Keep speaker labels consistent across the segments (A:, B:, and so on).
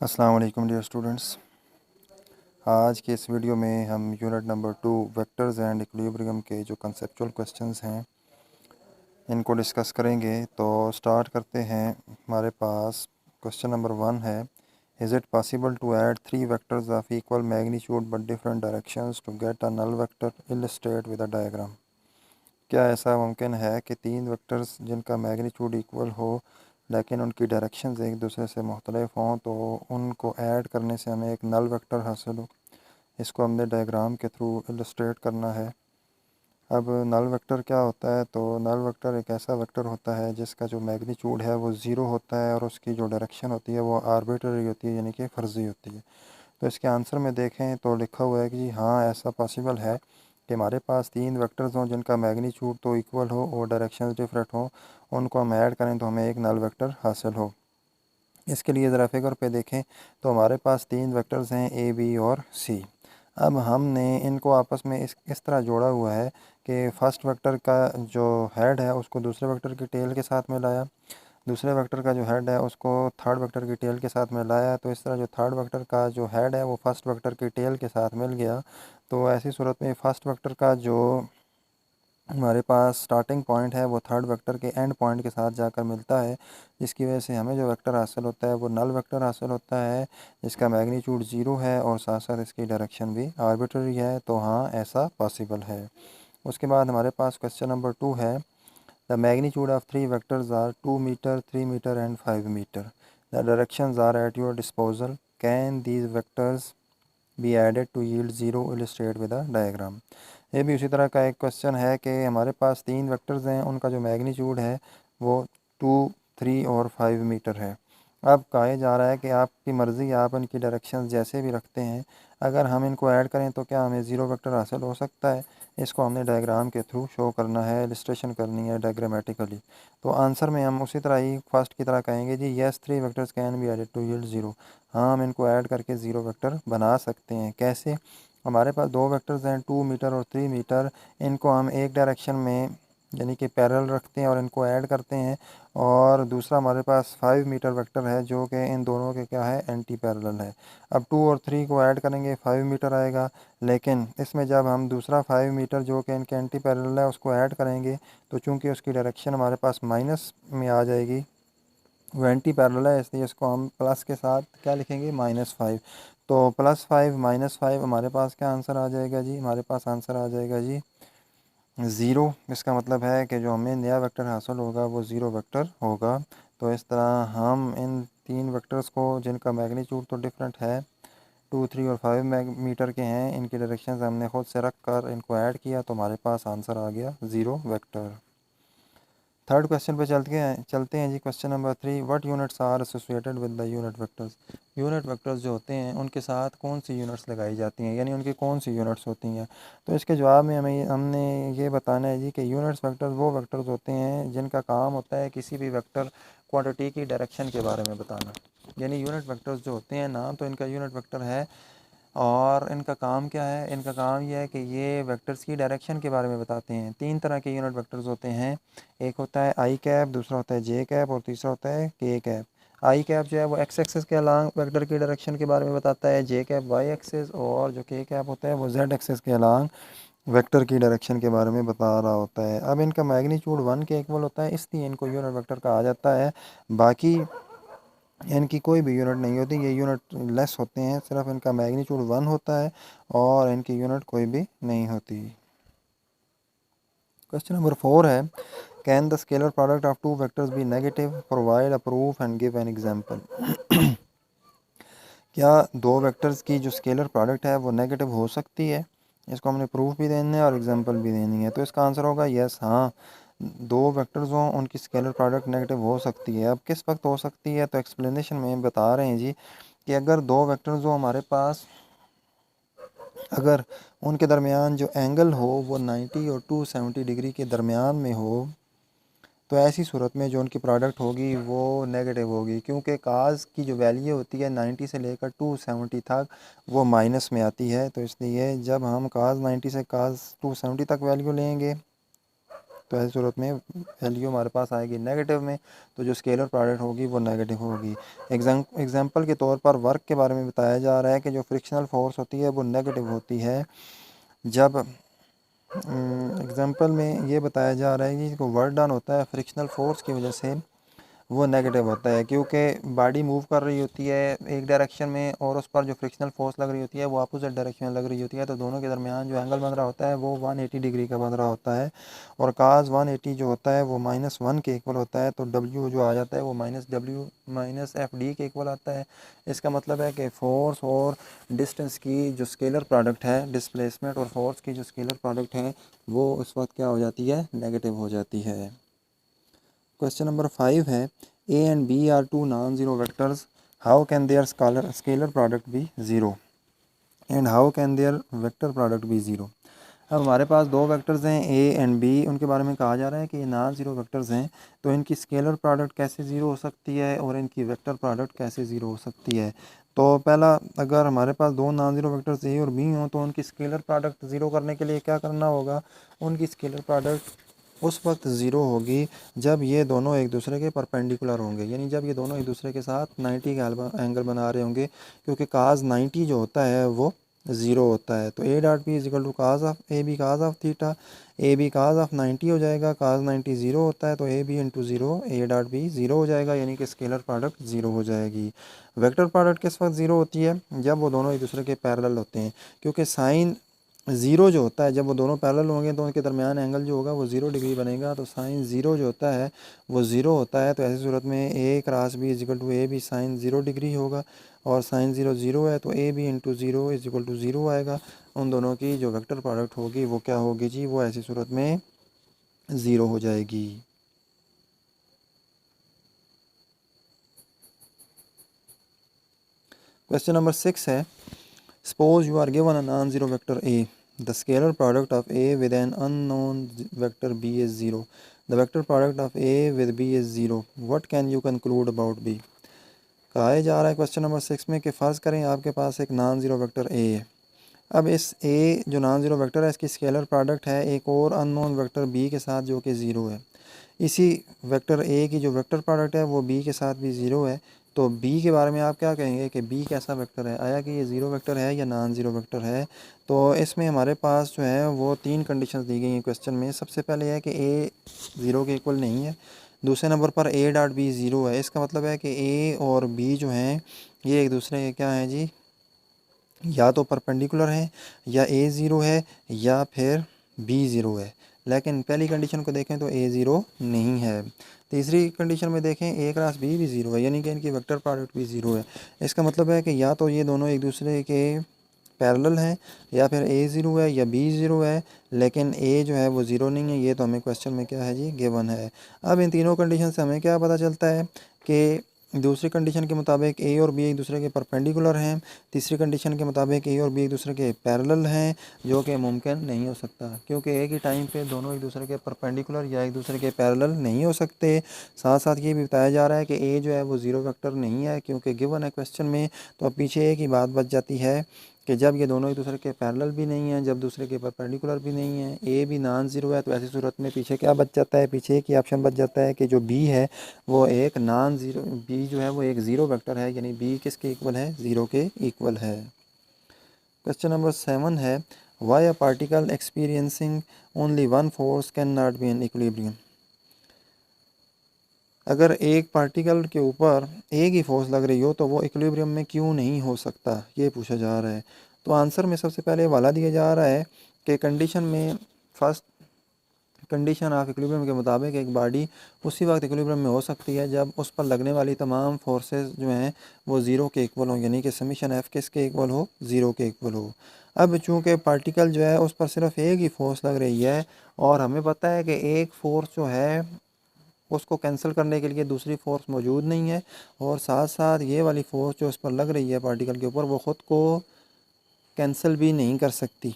A: अस्सलाम वालेकुम dear students. आज के इस वीडियो में हम unit number 2 vectors and equilibrium के जो कंसेप्चुअल क्वेश्चंस हैं इनको डिस्कस करेंगे। तो स्टार्ट करते हैं। हमारे पास क्वेश्चन नंबर 1 है, is it possible to add 3 vectors of equal magnitude but different directions to get a null vector, illustrate with a diagram. क्या ऐसा मुमकिन है कि 3 वेक्टर्स जिनका मैग्नीट्यूड इक्वल हो लेकिन उनकी डायरेक्शंस एक दूसरे से मुख्तलिफ हों तो उनको ऐड करने से हमें एक नल वेक्टर हासिल हो। इसको हमने डायग्राम के थ्रू इलस्ट्रेट करना है। अब नल वेक्टर क्या होता है? तो नल वेक्टर एक ऐसा वेक्टर होता है जिसका जो मैग्नीट्यूड है वो ज़ीरो होता है और उसकी जो डायरेक्शन होती है वो आर्बिट्ररी होती है, यानी कि फ़र्ज़ी होती है। तो इसके आंसर में देखें तो लिखा हुआ है कि जी हाँ, ऐसा पॉसिबल है कि हमारे पास 3 वेक्टर्स हों जिनका मैग्नीट्यूड तो इक्वल हो और डायरेक्शंस डिफरेंट हों, उनको हम ऐड करें तो हमें एक नल वेक्टर हासिल हो। इसके लिए ज़रा फिगर पे देखें तो हमारे पास 3 वेक्टर्स हैं, ए, बी और सी। अब हमने इनको आपस में इस तरह जोड़ा हुआ है कि फ़र्स्ट वेक्टर का जो हेड है उसको दूसरे वेक्टर की टेल के साथ मिलाया, दूसरे वेक्टर का जो हेड है उसको थर्ड वेक्टर की टेल के साथ मिलाया। तो इस तरह जो थर्ड वेक्टर का जो हेड है वो फर्स्ट वेक्टर की टेल के साथ मिल गया। तो ऐसी सूरत में फर्स्ट वेक्टर का जो हमारे पास स्टार्टिंग पॉइंट है वो थर्ड वेक्टर के एंड पॉइंट के साथ जाकर मिलता है, जिसकी वजह से हमें जो वेक्टर हासिल होता है वो नल वेक्टर हासिल होता है, जिसका मैग्नीट्यूड ज़ीरो है और साथ साथ इसकी डायरेक्शन भी आर्बिट्ररी है। तो हाँ, ऐसा पॉसिबल है। उसके बाद हमारे पास क्वेश्चन नंबर 2 है, the magnitude of 3 vectors are 2 metre, 3 metre and 5 metre. The directions are at your disposal, can these vectors be added to yield zero, illustrate with a diagram. ये भी उसी तरह का एक क्वेश्चन है कि हमारे पास 3 वेक्टर्स हैं, उनका जो मैग्नीट्यूड है वो 2, 3 और 5 मीटर है। अब कहा जा रहा है कि आपकी मर्ज़ी, आप इनकी डायरेक्शन जैसे भी रखते हैं, अगर हम इनको ऐड करें तो क्या हमें ज़ीरो वेक्टर हासिल हो सकता है? इसको हमने डायग्राम के थ्रू शो करना है, इलस्ट्रेशन करनी है डायग्रामेटिकली। तो आंसर में हम उसी तरह ही फर्स्ट की तरह कहेंगे जी, yes 3 vectors can be added to yield zero. हाँ, हम इनको ऐड करके ज़ीरो वेक्टर बना सकते हैं। कैसे? हमारे पास 2 वेक्टर्स हैं, 2 मीटर और 3 मीटर। इनको हम एक डायरेक्शन में यानी कि पैरेलल रखते हैं और इनको ऐड करते हैं, और दूसरा हमारे पास 5 मीटर वेक्टर है जो कि इन दोनों के क्या है, एंटी पैरेलल है। अब 2 और 3 को ऐड करेंगे 5 मीटर आएगा, लेकिन इसमें जब हम दूसरा 5 मीटर जो कि इनके एंटी पैरेलल है उसको ऐड करेंगे तो चूंकि उसकी डायरेक्शन हमारे पास माइनस में आ जाएगी, वो एंटी पैरेलल है, इसलिए इसको हम प्लस के साथ क्या लिखेंगे, -5। तो +5 -5 हमारे पास क्या आंसर आ जाएगा जी? हमारे पास आंसर आ जाएगा जी ज़ीरो। इसका मतलब है कि जो हमें नया वेक्टर हासिल होगा वो ज़ीरो वेक्टर होगा। तो इस तरह हम इन 3 वेक्टर्स को जिनका मैग्नीट्यूड तो डिफरेंट है, 2, 3 और 5 मीटर के हैं, इनकी डायरेक्शन हमने खुद से रख कर इनको ऐड किया तो हमारे पास आंसर आ गया ज़ीरो वेक्टर। थर्ड क्वेश्चन पे चलते हैं जी। Question number 3, what units are associated with the unit vectors. Unit vectors जो होते हैं उनके साथ कौन सी यूनिट्स लगाई जाती हैं, यानी उनकी कौन सी यूनिट्स होती हैं? तो इसके जवाब में हमने ये बताना है जी कि यूनिट्स वेक्टर्स वो वेक्टर्स होते हैं जिनका काम होता है किसी भी वेक्टर क्वांटिटी की डायरेक्शन के बारे में बताना। यानी यूनिट वेक्टर्स जो होते हैं, नाम तो इनका यूनिट वेक्टर है और इनका काम क्या है? इनका काम यह है कि ये वेक्टर्स की डायरेक्शन के बारे में बताते हैं। 3 तरह के यूनिट वेक्टर्स होते हैं, एक होता है आई कैप, दूसरा होता है जे कैप और तीसरा होता है के कैप। आई कैप जो है वो एक्स एक्सिस के अलांग वेक्टर की डायरेक्शन के बारे में बताता है, जे कैप वाई एक्सिस, और जो के कैप होता है वो जेड एक्सिस के अलांग वेक्टर की डायरेक्शन के बारे में बता रहा होता है। अब इनका मैग्नीट्यूड 1 के इक्वल होता है, इसलिए इनको यूनिट वेक्टर कहा जाता है। बाकी इनकी कोई भी यूनिट नहीं होती, ये यूनिट लेस होते हैं, सिर्फ इनका मैग्नीट्यूड 1 होता है और इनकी यूनिट कोई भी नहीं होती। क्वेश्चन नंबर 4 है, can the scalar product of two vectors be negative, provide a proof and give an example. क्या दो वेक्टर्स की जो स्केलर प्रोडक्ट है वो नेगेटिव हो सकती है? इसको हमने प्रूफ भी देना है और एग्जांपल भी देनी है। तो इसका आंसर होगा यस, हाँ, दो वेक्टर्स हों उनकी स्केलर प्रोडक्ट नेगेटिव हो सकती है। अब किस वक्त हो सकती है? तो एक्सप्लेनेशन में बता रहे हैं जी कि अगर दो वेक्टर्स हो हमारे पास, अगर उनके दरमियान जो एंगल हो वो 90 और 270 डिग्री के दरमियान में हो, तो ऐसी सूरत में जो उनकी प्रोडक्ट होगी वो नेगेटिव होगी, क्योंकि काज की जो वैल्यू होती है 90 से लेकर 270 तक वो माइनस में आती है। तो इसलिए जब हम काज 90 से काज 270 तक वैल्यू लेंगे तो ऐसी सूरत में वैल्यू हमारे पास आएगी नेगेटिव में, तो जो स्केलर प्रोडक्ट होगी वो नेगेटिव होगी। एग्जाम्पल के तौर पर वर्क के बारे में बताया जा रहा है कि जो फ्रिक्शनल फोर्स होती है वो नेगेटिव होती है जब एग्जाम्पल में ये बताया जा रहा है कि जो वर्क डन होता है फ्रिक्शनल फोर्स की वजह से वो नेगेटिव होता है, क्योंकि बॉडी मूव कर रही होती है एक डायरेक्शन में और उस पर जो फ्रिक्शनल फोर्स लग रही होती है वो अपोजिट डायरेक्शन में लग रही होती है, तो दोनों के दरमियान जो एंगल बन रहा होता है वो 180 डिग्री का बन रहा होता है और काज 180 जो होता है वो -1 के इक्वल होता है, तो डब्ल्यू जो आ जाता है वो -W-FD के इक्वल आता है। इसका मतलब है कि फोर्स और डिस्टेंस की जो स्केलर प्रोडक्ट है, डिस्प्लेसमेंट और फोर्स की जो स्केलर प्रोडक्ट है वो उस वक्त क्या हो जाती है, नेगेटिव हो जाती है। क्वेश्चन नंबर 5 है A and B are two non-zero vectors. How can their scalar product be zero? And how can their vector product be zero? अब हमारे पास दो वेक्टर्स हैं A एंड B, उनके बारे में कहा जा रहा है कि ये नॉन ज़ीरो वेक्टर्स हैं, तो इनकी स्केलर प्रोडक्ट कैसे ज़ीरो हो सकती है और इनकी वेक्टर प्रोडक्ट कैसे ज़ीरो हो सकती है। तो पहला, अगर हमारे पास दो नॉन ज़ीरो वेक्टर्स A और B हों तो उनकी स्केलर प्रोडक्ट ज़ीरो करने के लिए क्या करना होगा, उनकी स्केलर प्रोडक्ट उस वक्त ज़ीरो होगी जब ये दोनों एक दूसरे के परपेंडिकुलर होंगे, यानी जब ये दोनों एक दूसरे के साथ 90 का एंगल बना रहे होंगे, क्योंकि काज 90 जो होता है वो ज़ीरो होता है। तो A dot B is equal to cos of A B cos of theta, A B cos of 90 हो जाएगा, काज 90 ज़ीरो होता है तो A B into zero A dot B zero हो जाएगा, यानी कि स्केलर प्रोडक्ट ज़ीरो हो जाएगी। वेक्टर प्रोडक्ट किस वक्त ज़ीरो होती है, जब वो दोनों एक दूसरे के पैरेलल होते हैं, क्योंकि साइन ज़ीरो जो होता है जब वो दोनों पैरेलल होंगे तो उनके दरमियान एंगल जो होगा वो 0 डिग्री बनेगा, तो साइन ज़ीरो जो होता है वो ज़ीरो होता है, तो ऐसी सूरत में A cross B is equal to A B sine 0 degree होगा और साइन 0 0 है तो A B into zero is equal to zero आएगा। उन दोनों की जो वेक्टर प्रोडक्ट होगी वो क्या होगी जी, वो ऐसी सूरत में ज़ीरो हो जाएगी। क्वेश्चन नंबर 6 है suppose you are given a non zero vector A, the scalar product of A with an unknown vector B is 0. The vector product of A with B is 0. What can you conclude about B? कहा जा रहा है question number 6 में कि फ़र्ज़ करें आपके पास एक नॉन ज़ीरो वेक्टर A है। अब इस A जो नॉन ज़ीरो वेक्टर है इसकी स्केलर प्रोडक्ट है एक और अननोन वेक्टर B के साथ जो कि ज़ीरो है। इसी वेक्टर A की जो वेक्टर प्रोडक्ट है वो B के साथ भी ज़ीरो है, तो B के बारे में आप क्या कहेंगे कि B कैसा वेक्टर है, आया कि ये ज़ीरो वेक्टर है या नॉन ज़ीरो वेक्टर है। तो इसमें हमारे पास जो है वो तीन कंडीशंस दी गई हैं क्वेश्चन में। सबसे पहले है कि A ज़ीरो के इक्वल नहीं है, दूसरे नंबर पर A डॉट B ज़ीरो है। इसका मतलब है कि A और B जो हैं ये एक दूसरे के क्या हैं जी, या तो परपेंडिकुलर है, या A ज़ीरो है या फिर B ज़ीरो है। लेकिन पहली कंडीशन को देखें तो A ज़ीरो नहीं है। तीसरी कंडीशन में देखें A क्रॉस B भी ज़ीरो है, यानी कि इनकी वेक्टर प्रोडक्ट भी ज़ीरो है। इसका मतलब है कि या तो ये दोनों एक दूसरे के पैरेलल हैं या फिर A ज़ीरो है या B ज़ीरो है, लेकिन A जो है वो ज़ीरो नहीं है। ये तो हमें क्वेश्चन में क्या है जी, गिवन है। अब इन तीनों कंडीशन से हमें क्या पता चलता है कि दूसरी कंडीशन के मुताबिक A और B एक दूसरे के परपेंडिकुलर हैं, तीसरी कंडीशन के मुताबिक A और B एक दूसरे के पैरेलल हैं, जो कि मुमकिन नहीं हो सकता, क्योंकि एक ही टाइम पे दोनों एक दूसरे के परपेंडिकुलर या एक दूसरे के पैरेलल नहीं हो सकते। साथ साथ ये भी बताया जा रहा है कि A जो है वो ज़ीरो वेक्टर नहीं है, क्योंकि गिवन है क्वेश्चन में। तो अब पीछे एक ही बात बच जाती है कि जब ये दोनों एक दूसरे के पैरेलल भी नहीं हैं, जब दूसरे के परपेंडिकुलर भी नहीं है, ए भी नॉन ज़ीरो है, तो ऐसी सूरत में पीछे क्या बच जाता है, पीछे एक ही ऑप्शन बच जाता है कि जो बी है वो एक नॉन ज़ीरो, बी जो है वो एक ज़ीरो वेक्टर है, यानी बी किसके इक्वल है, ज़ीरो के इक्वल है। क्वेश्चन नंबर 7 है why a particle experiencing only one force can not be in equilibrium. अगर एक पार्टिकल के ऊपर एक ही फोर्स लग रही हो तो वो इक्विलिब्रियम में क्यों नहीं हो सकता, ये पूछा जा रहा है। तो आंसर में सबसे पहले वाला दिया जा रहा है कि कंडीशन में, फर्स्ट कंडीशन ऑफ इक्विलिब्रियम के मुताबिक एक बॉडी उसी वक्त इक्विलिब्रियम में हो सकती है जब उस पर लगने वाली तमाम फोर्सेस जो हैं वो ज़ीरो के इक्वल हो, यानी कि समीशन एफ किसके इक्वल हो, ज़ीरो के इक्वल हो। अब चूँकि पार्टिकल जो है उस पर सिर्फ एक ही फोर्स लग रही है और हमें पता है कि एक फ़ोर्स जो है उसको कैंसिल करने के लिए दूसरी फ़ोर्स मौजूद नहीं है, और साथ साथ ये वाली फ़ोर्स जो उस पर लग रही है पार्टिकल के ऊपर वो ख़ुद को कैंसिल भी नहीं कर सकती,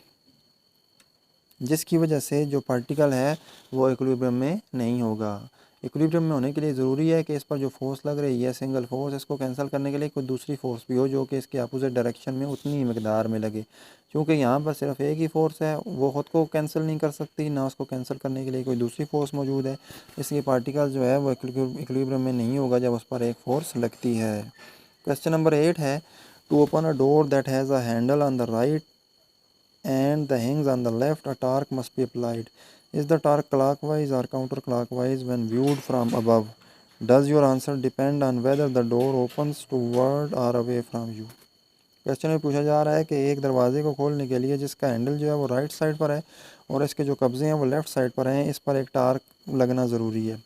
A: जिसकी वजह से जो पार्टिकल है वो इक्विलिब्रियम में नहीं होगा। इक्विलिब्रियम में होने के लिए ज़रूरी है कि इस पर जो फोर्स लग रही है सिंगल फोर्स, इसको कैंसिल करने के लिए कोई दूसरी फोर्स भी हो जो कि इसके अपोजिट डायरेक्शन में उतनी ही मकदार में लगे। क्योंकि यहाँ पर सिर्फ एक ही फोर्स है, वो ख़ुद को कैंसिल नहीं कर सकती, ना उसको कैंसिल करने के लिए कोई दूसरी फोर्स मौजूद है, इसलिए पार्टिकल जो है वो इक्विलिब्रियम में नहीं होगा जब उस पर एक फोर्स लगती है। क्वेश्चन नंबर 8 है, to open a door that has a handle on the right and the hinge on the left, a torque must be applied. Is the torque clockwise or counterclockwise when viewed from above? Does your answer depend on whether the door opens toward or away from you? Question में पूछा जा रहा है कि एक दरवाजे को खोलने के लिए जिसका हैंडल जो है वो राइट साइड पर है और इसके जो कब्जे हैं वो लेफ़्ट साइड पर हैं, इस पर एक टार्क लगना ज़रूरी है।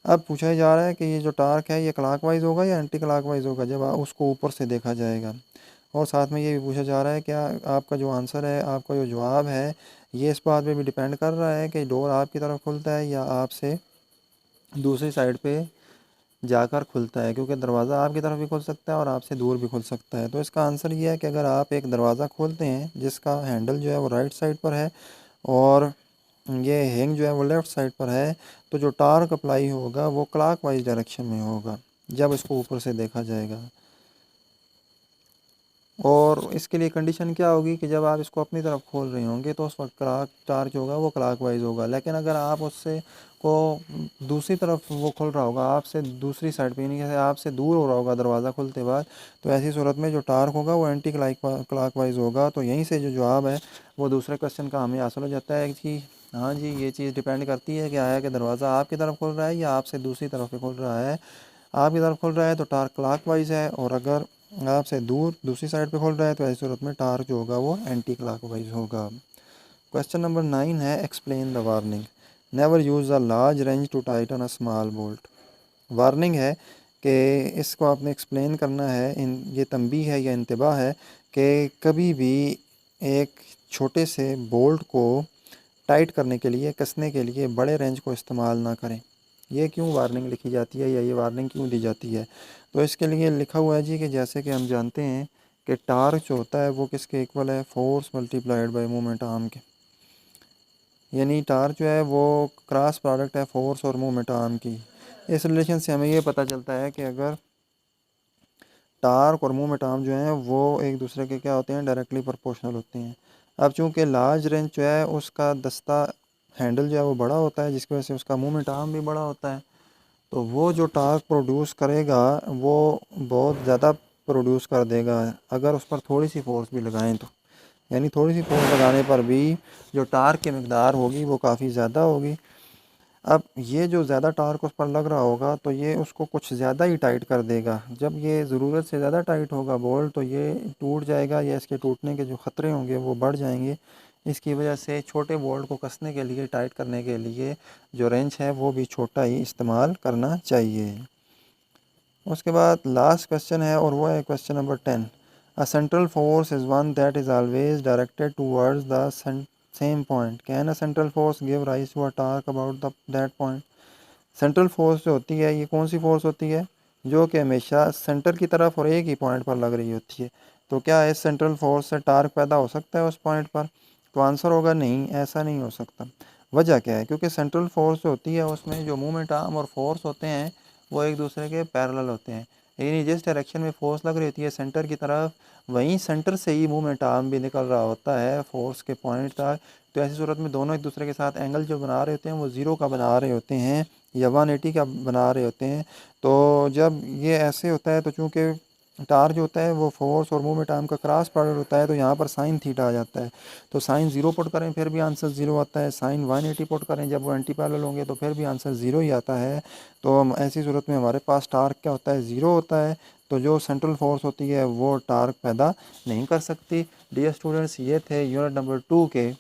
A: अब पूछा जा रहा है कि ये जो टार्क है ये क्लॉकवाइज होगा या एंटी क्लॉकवाइज होगा जब उसको ऊपर से देखा जाएगा। और साथ में ये भी पूछा जा रहा है क्या आपका जो आंसर है, आपका जो जवाब है, ये इस बात पे भी डिपेंड कर रहा है कि डोर आपकी तरफ खुलता है या आपसे दूसरी साइड पे जाकर खुलता है, क्योंकि दरवाज़ा आपकी तरफ भी खुल सकता है और आपसे दूर भी खुल सकता है। तो इसका आंसर ये है कि अगर आप एक दरवाज़ा खोलते हैं जिसका हैंडल जो है वो राइट साइड पर है और ये हिंग जो है वो लेफ़्ट साइड पर है, तो जो टार्क अप्लाई होगा वो क्लॉकवाइज डायरेक्शन में होगा जब इसको ऊपर से देखा जाएगा। और इसके लिए कंडीशन क्या होगी कि जब आप इसको अपनी तरफ खोल रहे होंगे तो उस वक्त टार्क जो होगा वो क्लॉकवाइज होगा, लेकिन अगर आप उससे को दूसरी तरफ वो खुल रहा होगा, आपसे दूसरी साइड पे, यानी कि आपसे दूर हो रहा होगा दरवाज़ा खुलते बाद, तो ऐसी सूरत में जो टार्क होगा वो एंटी क्लॉकवाइज होगा। तो यहीं से जो जवाब है वो दूसरे क्वेश्चन का हमें हासिल हो जाता है कि हाँ जी, ये चीज़ डिपेंड करती है क्या है कि दरवाज़ा आपकी तरफ खुल रहा है या आपसे दूसरी तरफ खुल रहा है। आपकी तरफ खुल रहा है तो टार्क क्लॉकवाइज है, और अगर आपसे दूर दूसरी साइड पे खुल रहा है तो ऐसी सूरत में टार्क जो होगा वो एंटी क्लॉकवाइज होगा। क्वेश्चन नंबर 9 है, explain the warning. Never use a large wrench to tighten a small bolt. Warning है कि इसको आपने एक्सप्लेन करना है, ये तंबीह है या इंतबाह है कि कभी भी एक छोटे से बोल्ट को टाइट करने के लिए, कसने के लिए बड़े रेंज को इस्तेमाल ना करें। ये क्यों वार्निंग लिखी जाती है या ये वार्निंग क्यों दी जाती है? तो इसके लिए लिखा हुआ है जी कि जैसे कि हम जानते हैं कि टार्क जो होता है वो किसके इक्वल है, force multiplied by moment arm के। यानी टार्क जो है वो क्रॉस प्रोडक्ट है फोर्स और मोमेंट आर्म की। इस रिलेशन से हमें ये पता चलता है कि अगर टार्क और मोमेंट आर्म जो हैं वो एक दूसरे के क्या होते हैं, डायरेक्टली प्रोपोर्शनल होते हैं। अब चूँकि लार्ज रेंज जो है उसका दस्ता हैंडल जो है वो बड़ा होता है, जिसकी वजह से उसका मोमेंट आर्म भी बड़ा होता है, तो वो जो टार्क प्रोड्यूस करेगा वो बहुत ज़्यादा प्रोड्यूस कर देगा अगर उस पर थोड़ी सी फोर्स भी लगाएं तो। यानी थोड़ी सी फोर्स लगाने पर भी जो टार्क की मकदार होगी वो काफ़ी ज़्यादा होगी। अब ये जो ज़्यादा टार्क उस पर लग रहा होगा तो ये उसको कुछ ज़्यादा ही टाइट कर देगा। जब ये ज़रूरत से ज़्यादा टाइट होगा बोल्ट तो ये टूट जाएगा या इसके टूटने के जो ख़तरे होंगे वो बढ़ जाएंगे। इसकी वजह से छोटे बोल्ट को कसने के लिए, टाइट करने के लिए जो रेंच है वो भी छोटा ही इस्तेमाल करना चाहिए। उसके बाद लास्ट क्वेश्चन है और वो है question number 10। A central force is one that is always directed towards the same point. Can a central force give rise to a torque about that point. Central force जो होती है ये कौन सी force होती है, जो कि हमेशा सेंटर की तरफ और एक ही पॉइंट पर लग रही होती है। तो क्या इस सेंट्रल फोर्स से टार्क पैदा हो सकता है उस पॉइंट पर? तो आंसर होगा नहीं, ऐसा नहीं हो सकता। वजह क्या है? क्योंकि सेंट्रल फोर्स जो होती है उसमें जो मूवमेंट आर्म और फोर्स होते हैं वो एक दूसरे के पैरेलल होते हैं। यानी जिस डायरेक्शन में फोर्स लग रही होती है सेंटर की तरफ, वहीं सेंटर से ही मूवमेंट आर्म भी निकल रहा होता है फोर्स के पॉइंट तक। तो ऐसी सूरत में दोनों एक दूसरे के साथ एंगल जो बना रहे होते हैं वो ज़ीरो का बना रहे होते हैं या 180 का बना रहे होते हैं। तो जब ये ऐसे होता है तो चूँकि टार जो होता है वो फोर्स और मूवमेंट आर्म का क्रॉस प्रोडक्ट होता है, तो यहाँ पर साइन थीटा आ जाता है। तो साइन ज़ीरो पुट करें फिर भी आंसर ज़ीरो आता है, साइन 180 पुट करें जब वो एंटी पैरेलल होंगे तो फिर भी आंसर ज़ीरो ही आता है। तो हम ऐसी सूरत में हमारे पास टार्क क्या होता है, ज़ीरो होता है। तो जो सेंट्रल फोर्स होती है वो टार्क पैदा नहीं कर सकती। डियर स्टूडेंट्स, ये थे यूनिट नंबर 2 के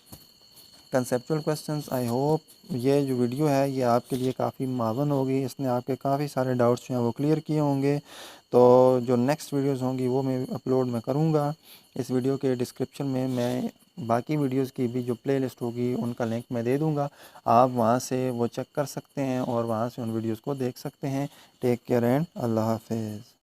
A: कंसेप्चुअल क्वेश्चंस। आई होप ये जो वीडियो है ये आपके लिए काफ़ी मावन होगी, इसने आपके काफ़ी सारे डाउट्स जो हैं वो क्लियर किए होंगे। तो जो नेक्स्ट वीडियोस होंगी वो मैं अपलोड मैं करूँगा। इस वीडियो के डिस्क्रिप्शन में मैं बाकी वीडियोस की भी जो प्लेलिस्ट होगी उनका लिंक मैं दे दूँगा, आप वहाँ से वो चेक कर सकते हैं और वहाँ से उन वीडियोज़ को देख सकते हैं। टेक केयर एंड अल्लाह हाफिज़।